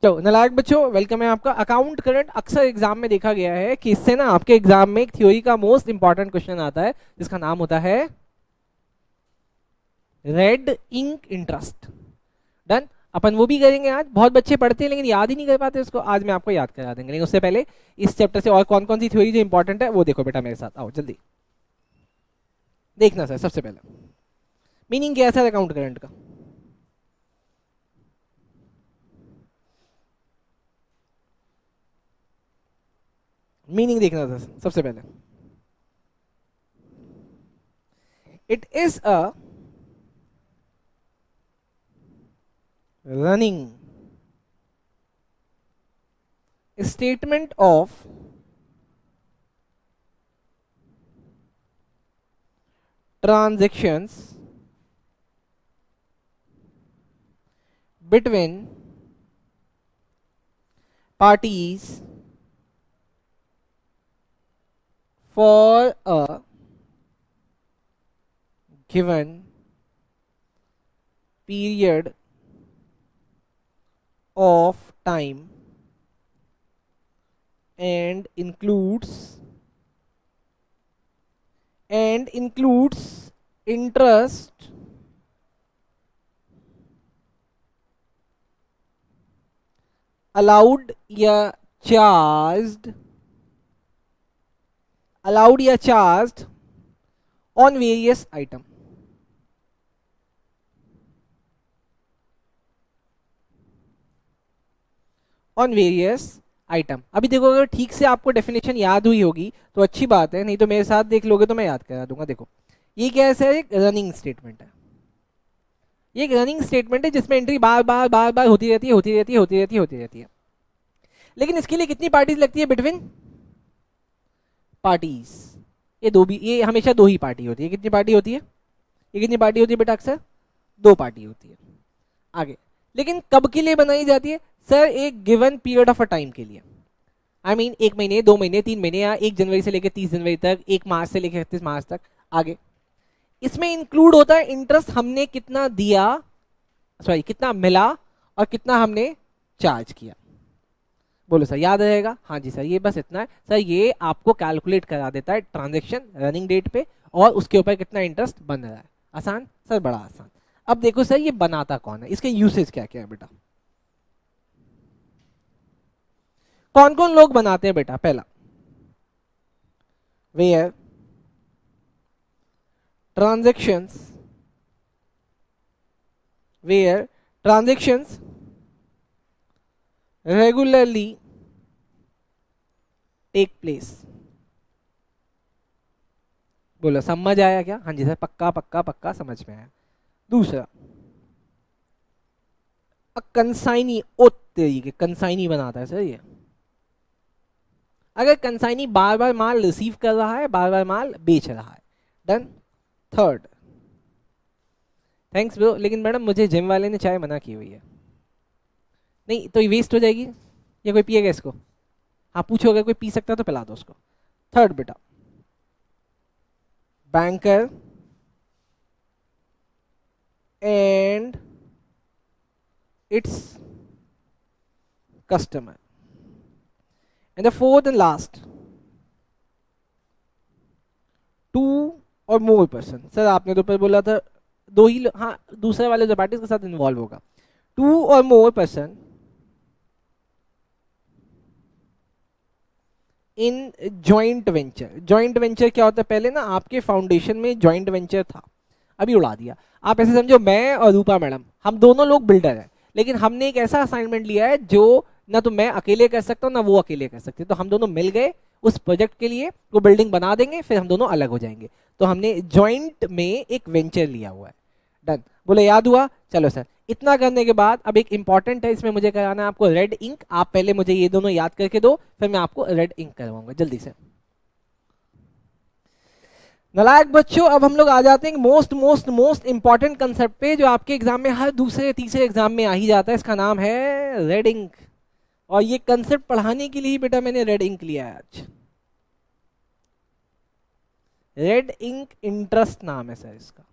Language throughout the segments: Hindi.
चलो नालायक बच्चों, वेलकम है आपका। अकाउंट करंट अक्सर एग्जाम में देखा गया है कि इससे ना आपके एग्जाम में एक थ्योरी का मोस्ट इंपॉर्टेंट क्वेश्चन आता है जिसका नाम होता है रेड इंक इंटरेस्ट। डन। अपन वो भी करेंगे आज। बहुत बच्चे पढ़ते हैं लेकिन याद ही नहीं कर पाते उसको, आज मैं आपको याद करा देंगे। लेकिन उससे पहले इस चैप्टर से और कौन कौन सी थ्योरी जो इंपॉर्टेंट है वो देखो बेटा मेरे साथ, आओ जल्दी देखना। सर सबसे पहले मीनिंग क्या है सर अकाउंट करंट का? मीनिंग देखना सर सबसे पहले। It is a running statement of transactions between parties for a given period of time and includes interest allowed या charged on various item। On various item. अभी देखो अगर ठीक से आपको डेफिनेशन याद हुई होगी तो अच्छी बात है, नहीं तो मेरे साथ देख लोगे तो मैं याद करा दूंगा। देखो ये क्या है सर, एक रनिंग स्टेटमेंट है। ये एक रनिंग स्टेटमेंट है जिसमें एंट्री बार बार बार बार होती रहती है, होती रहती है, होती रहती है, होती रहती है। लेकिन इसके लिए कितनी पार्टीज लगती है? Between parties. ये दो भी, ये हमेशा दो ही पार्टी होती है। कितनी पार्टी होती है? ये कितनी पार्टी होती है बेटा? अक्सर दो पार्टी होती है। आगे लेकिन कब के लिए बनाई जाती है सर? एक given period of a time के लिए। आई मीन 1 महीने, 2 महीने, 3 महीने, या 1 जनवरी से लेकर 30 जनवरी तक, 1 मार्च से लेकर 31 मार्च तक। आगे इसमें इंक्लूड होता है इंटरेस्ट हमने कितना दिया, सॉरी कितना मिला और कितना हमने चार्ज किया। बोलो सर याद रहेगा? हाँ जी सर, ये बस इतना है सर। ये आपको कैलकुलेट करा देता है ट्रांजेक्शन रनिंग डेट पे और उसके ऊपर कितना इंटरेस्ट बन रहा है। आसान सर, बड़ा आसान। अब देखो सर ये बनाता कौन है, इसके यूसेज क्या क्या है बेटा? कौन कौन लोग बनाते हैं बेटा? पहला, where transactions where transactions regularly take place। बोलो समझ आया क्या? हाँ जी सर, पक्का पक्का पक्का समझ में आया। दूसरा, कंसाइनी। ओ तेरी के, कंसाइनी बनाता है सर ये। अगर कंसाइनी बार बार माल रिसीव कर रहा है, बार बार माल बेच रहा है। डन। थर्ड, थैंक्स ब्रो, लेकिन मैडम मुझे जिम वाले ने चाय मना की हुई है। नहीं तो ये वेस्ट हो जाएगी, या कोई पिएगा इसको? हाँ पूछो, अगर कोई पी सकता है तो पिला दो उसको। थर्ड बेटा, banker and its customer। and the fourth and last, two or more person। Sir आपने तो पर बोला था दो ही, हाँ दूसरे वाले जो पार्टी के साथ इन्वॉल्व होगा। टू और more person in joint venture. Joint venture क्या होता है? पहले ना आपके फाउंडेशन में जॉइंट वेंचर था, अभी उड़ा दिया। आप ऐसे समझो, मैं और रूपा मैडम हम दोनों लोग बिल्डर हैं, लेकिन हमने एक ऐसा असाइनमेंट लिया है जो ना तो मैं अकेले कर सकता हूँ ना वो अकेले कर सकते, तो हम दोनों मिल गए उस प्रोजेक्ट के लिए, वो बिल्डिंग बना देंगे, फिर हम दोनों अलग हो जाएंगे। तो हमने जॉइंट में एक वेंचर लिया हुआ है। डन। बोले याद हुआ? चलो सर, इतना करने के बाद अब एक इंपॉर्टेंट है, इसमें मुझे कराना है आपको रेड इंक। आप पहले मुझे ये दोनों याद करके दो, फिर मैं आपको रेड इंक करवाऊंगा जल्दी से। नालायक बच्चों, अब हम लोग आ जाते हैं most most most important concept पे जो आपके एग्जाम में हर दूसरे तीसरे एग्जाम में आ ही जाता है। इसका नाम है रेड इंक। और ये कंसेप्ट पढ़ाने के लिए ही बेटा मैंने रेड इंक लिया है आज। रेड इंक इंटरेस्ट नाम है सर इसका।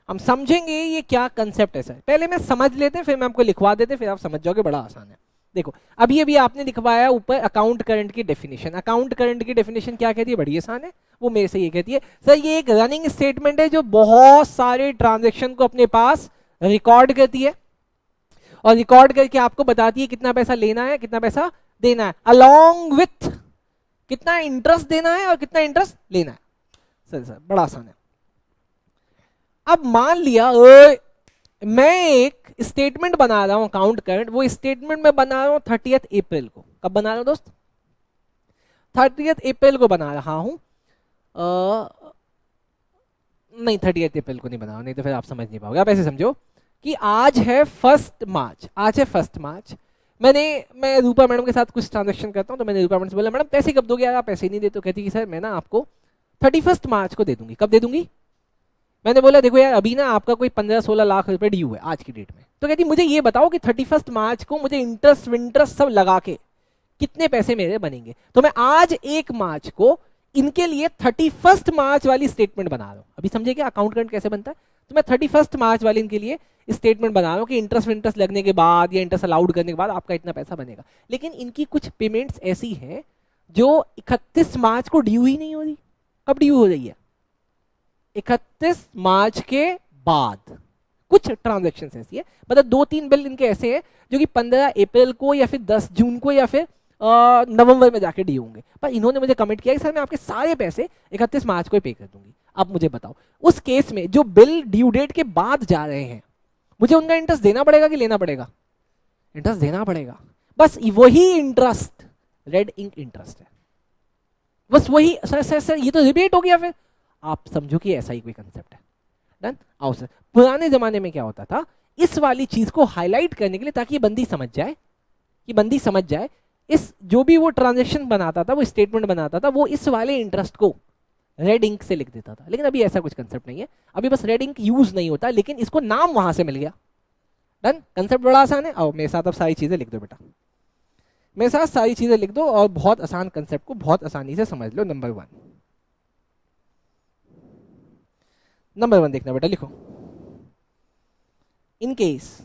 हम समझेंगे ये क्या कंसेप्ट है सर। पहले मैं समझ लेते हैं, फिर मैं आपको लिखवा देते, फिर आप समझ जाओगे, बड़ा आसान है। देखो अभी आपने लिखवाया ऊपर अकाउंट करंट की डेफिनेशन। अकाउंट करंट की डेफिनेशन क्या कहती है, बड़ी आसान है, वो मेरे से ये कहती है सर ये एक रनिंग स्टेटमेंट है जो बहुत सारे ट्रांजेक्शन को अपने पास रिकॉर्ड करती है और रिकॉर्ड करके आपको बताती है कितना पैसा लेना है कितना पैसा देना है, अलॉन्ग विथ कितना इंटरेस्ट देना है और कितना इंटरेस्ट लेना है। सर बड़ा आसान है। अब मान लिया मैं एक स्टेटमेंट बना रहा हूं अकाउंट करंट, वो स्टेटमेंट मैं बना रहा हूं 30 अप्रैल को। कब बना रहा हूं दोस्त, 30 अप्रैल को बना रहा हूं। नहीं 30 अप्रैल को नहीं बना रहा, नहीं तो फिर आप समझ नहीं पाओगे। आप ऐसे समझो कि आज है 1 मार्च, आज है 1 मार्च। मैं रूपा मैडम के साथ कुछ ट्रांजेक्शन करता हूं, तो मैंने रूपा मैडम से बोला मैडम पैसे कब दोगे यार, आप पैसे नहीं देते। तो कहती कि सर मैं ना आपको 31 मार्च को दे दूंगी। कब दे दूंगी, मैंने बोला देखो यार अभी ना आपका कोई 15-16 लाख रुपए ड्यू है आज की डेट में। तो कहती मुझे ये बताओ कि 31 मार्च को मुझे इंटरेस्ट विंटरेस्ट सब लगा के कितने पैसे मेरे बनेंगे। तो मैं आज 1 मार्च को इनके लिए 31 मार्च वाली स्टेटमेंट बना रहा हूं। अभी समझे क्या अकाउंट करंट कैसे बनता है। तो मैं 31 मार्च वाली इनके लिए स्टेटमेंट बना रहा हूं कि इंटरेस्ट विंटरेस्ट लगने के बाद या इंटरेस्ट अलाउड करने के बाद आपका इतना पैसा बनेगा। लेकिन इनकी कुछ पेमेंट्स ऐसी हैं जो 31 मार्च को ड्यू ही नहीं हो रही। कब ड्यू हो रही है, 31 मार्च के बाद। कुछ ट्रांजैक्शन ऐसी है, मतलब 2-3 बिल इनके ऐसे हैं जो कि 15 अप्रैल को या फिर 10 जून को या फिर नवंबर में जाके ड्यू होंगे। पर इन्होंने मुझे कमिट किया कि सर मैं आपके सारे पैसे 31 मार्च को ही पे कर दूंगी। अब मुझे बताओ उस केस में जो बिल ड्यू डेट के बाद जा रहे हैं मुझे उनका इंटरेस्ट देना पड़ेगा कि लेना पड़ेगा, इंटरेस्ट देना पड़ेगा। बस वही इंटरेस्ट रेड इंक इंटरेस्ट है, बस वही। सर ये तो रिबेट हो गया। फिर आप समझो कि ऐसा ही कोई कंसेप्ट है। डन। आओ सर, पुराने जमाने में क्या होता था, इस वाली चीज को हाईलाइट करने के लिए ताकि ये बंदी समझ जाए, कि बंदी समझ जाए, इस जो भी वो ट्रांजैक्शन बनाता था, वो स्टेटमेंट बनाता था, वो इस वाले इंटरेस्ट को रेड इंक से लिख देता था। लेकिन अभी ऐसा कुछ कंसेप्ट नहीं है, अभी बस रेड इंक यूज नहीं होता, लेकिन इसको नाम वहां से मिल गया। डन। कंसेप्ट बड़ा आसान है। आओ मेरे साथ अब सारी चीजें लिख दो बेटा, मेरे साथ सारी चीजें लिख दो और बहुत आसान कंसेप्ट को बहुत आसानी से समझ लो। नंबर 1 देखना बेटा, लिखो in case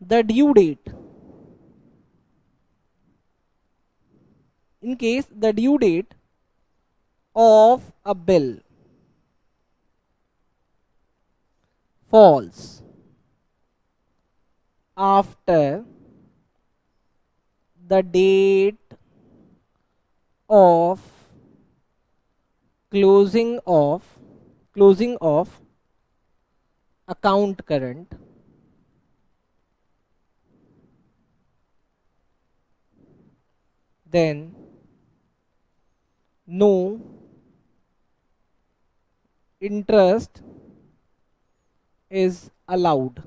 the due date of a bill falls after the date of closing of account current, then no interest is allowed।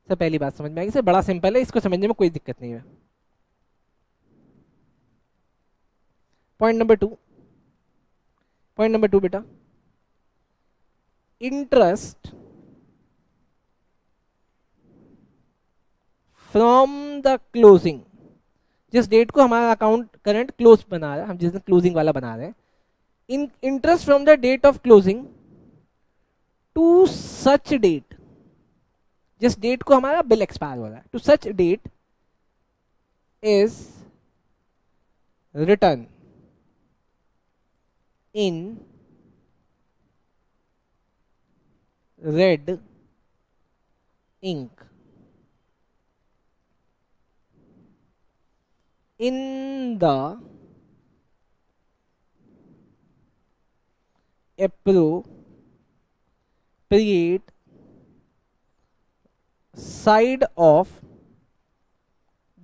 Sir पहली बात समझ में आएगी सर, बड़ा सिंपल है, इसको समझने में कोई दिक्कत नहीं है। पॉइंट नंबर टू बेटा, इंटरेस्ट फ्रॉम द क्लोजिंग, जिस डेट को हमारा अकाउंट करंट क्लोज बना रहा है, हम जिस दिन क्लोजिंग वाला बना रहे हैं, in interest from the date of closing to such date, जिस डेट को हमारा बिल एक्सपायर हो रहा है, to such date is return in red ink in the appropriate side of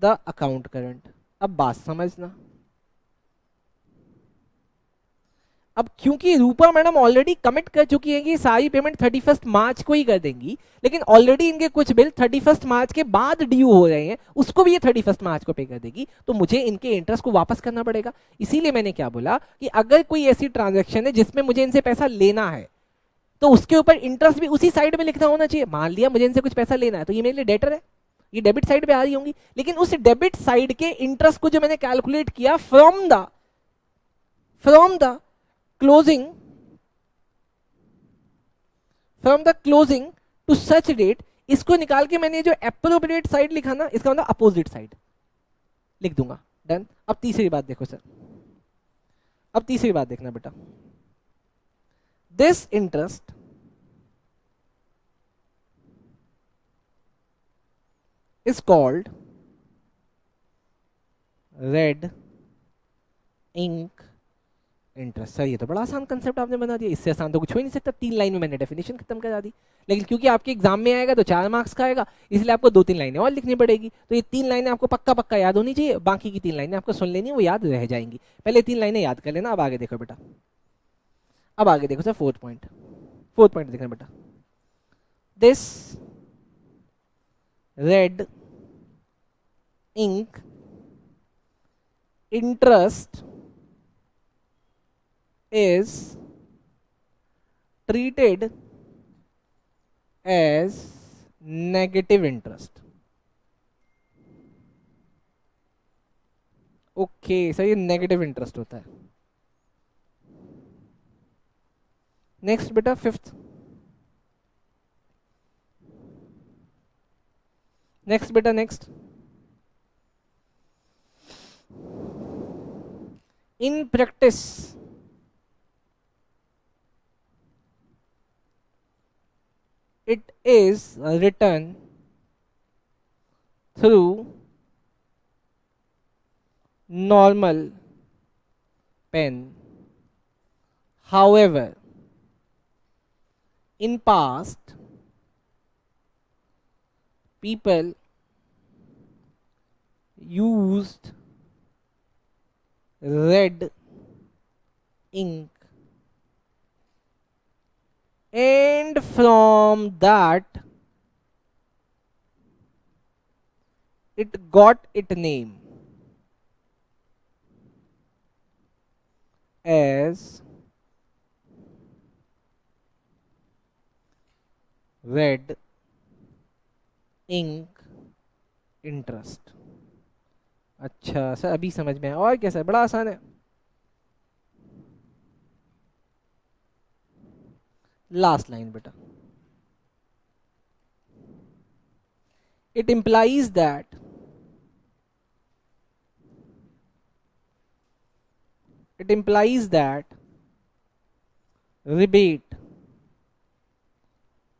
the account current। अब बात समझना, अब क्योंकि रूपा मैडम ऑलरेडी कमिट कर चुकी है कि सारी पेमेंट 31 मार्च को ही कर देंगी, लेकिन ऑलरेडी इनके कुछ बिल 31 मार्च के बाद ड्यू हो रहे हैं, उसको भी ये 31 मार्च को पे कर देगी, तो मुझे इनके इंटरेस्ट को वापस करना पड़ेगा। इसीलिए मैंने क्या बोला कि अगर कोई ऐसी ट्रांजैक्शन है जिसमें मुझे इनसे पैसा लेना है, तो उसके ऊपर इंटरेस्ट भी उसी साइड में लिखना होना चाहिए। मान लिया मुझे इनसे कुछ पैसा लेना है तो ये मेरे लिए डेटर है, ये डेबिट साइड पे आ रही होंगी, लेकिन उस डेबिट साइड के इंटरेस्ट को जो मैंने कैलकुलेट किया from the closing to such date, इसको निकाल के मैंने जो एप्रोप्रिएट साइड लिखा ना, इसका मतलब अपोजिट साइड लिख दूंगा। डन। अब तीसरी बात देखो सर, अब तीसरी बात देखना बेटा, this interest is called red ink interest. Sir ये तो बड़ा आसान कंसेप्ट आपने बना दिया, इससे आसान तो कुछ हो ही नहीं सकता। 3 लाइन में मैंने डेफिनेशन खत्म करा दी, लेकिन क्योंकि आपके एग्जाम में आएगा तो 4 मार्क्स का आएगा, इसलिए आपको 2-3 लाइनें और लिखनी पड़ेगी। तो ये 3 लाइनें आपको पक्का पक्का याद होनी चाहिए, बाकी की 3 लाइनें आपको सुन लेनी, वो याद रह जाएंगी। पहले 3 लाइनें याद कर लेना। अब आगे देखो बेटा, अब आगे देखो सर, फोर्थ पॉइंट देखना बेटा, this red ink interest is treated as negative interest। Okay sir, ये नेगेटिव इंटरेस्ट होता है। नेक्स्ट बेटा, फिफ्थ, नेक्स्ट बेटा, next, in practice it is written through normal pen, however in past people used red ink, and from that it got its name as red ink interest। अच्छा सर, अभी समझ में आया। और क्या सर, बड़ा आसान है। लास्ट लाइन बेटा, it implies that rebate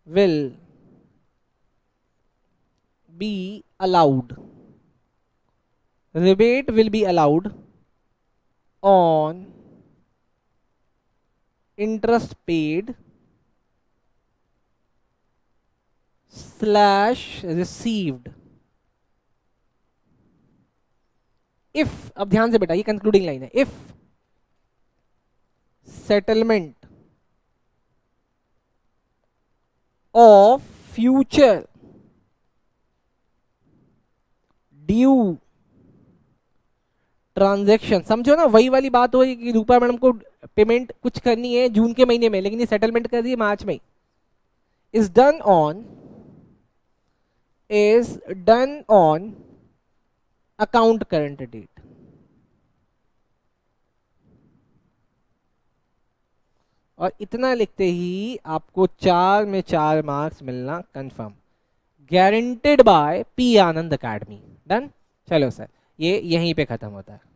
will be allowed, rebate will be allowed on interest paid / received if, अब ध्यान से बेटा ये कंक्लूडिंग लाइन है, if settlement of future due transaction. समझो ना, वही वाली बात हो कि रूपा मैडम को पेमेंट कुछ करनी है जून के महीने में, लेकिन ये सेटलमेंट कर दी है मार्च में, is done on account current date. और इतना लिखते ही आपको 4 में 4 मार्क्स मिलना confirm, guaranteed by P Anand academy. Done. चलो सर, ये यहीं पे खत्म होता है।